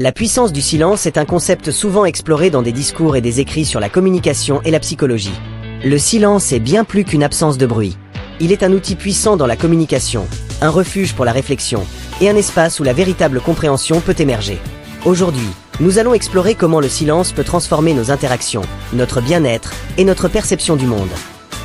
La puissance du silence est un concept souvent exploré dans des discours et des écrits sur la communication et la psychologie. Le silence est bien plus qu'une absence de bruit. Il est un outil puissant dans la communication, un refuge pour la réflexion, et un espace où la véritable compréhension peut émerger. Aujourd'hui, nous allons explorer comment le silence peut transformer nos interactions, notre bien-être et notre perception du monde.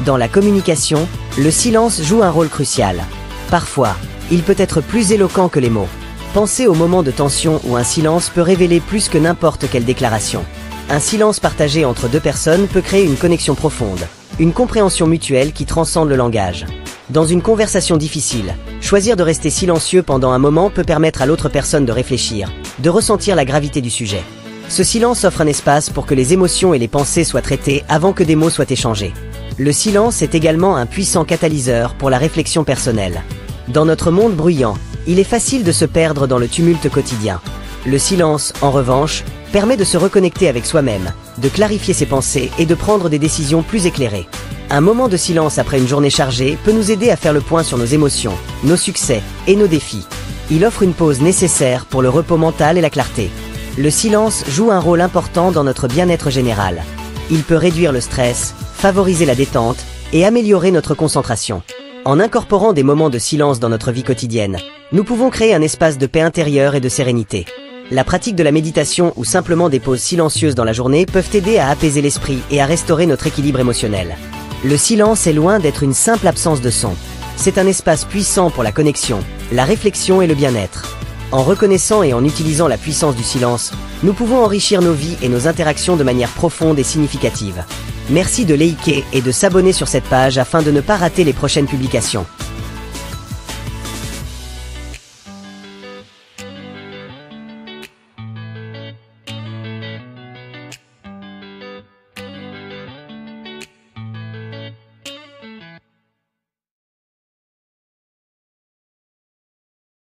Dans la communication, le silence joue un rôle crucial. Parfois, il peut être plus éloquent que les mots. Pensez aux moments de tension où un silence peut révéler plus que n'importe quelle déclaration. Un silence partagé entre deux personnes peut créer une connexion profonde, une compréhension mutuelle qui transcende le langage. Dans une conversation difficile, choisir de rester silencieux pendant un moment peut permettre à l'autre personne de réfléchir, de ressentir la gravité du sujet. Ce silence offre un espace pour que les émotions et les pensées soient traitées avant que des mots soient échangés. Le silence est également un puissant catalyseur pour la réflexion personnelle. Dans notre monde bruyant, il est facile de se perdre dans le tumulte quotidien. Le silence, en revanche, permet de se reconnecter avec soi-même, de clarifier ses pensées et de prendre des décisions plus éclairées. Un moment de silence après une journée chargée peut nous aider à faire le point sur nos émotions, nos succès et nos défis. Il offre une pause nécessaire pour le repos mental et la clarté. Le silence joue un rôle important dans notre bien-être général. Il peut réduire le stress, favoriser la détente et améliorer notre concentration. En incorporant des moments de silence dans notre vie quotidienne, nous pouvons créer un espace de paix intérieure et de sérénité. La pratique de la méditation ou simplement des pauses silencieuses dans la journée peuvent aider à apaiser l'esprit et à restaurer notre équilibre émotionnel. Le silence est loin d'être une simple absence de son. C'est un espace puissant pour la connexion, la réflexion et le bien-être. En reconnaissant et en utilisant la puissance du silence, nous pouvons enrichir nos vies et nos interactions de manière profonde et significative. Merci de liker et de s'abonner sur cette page afin de ne pas rater les prochaines publications.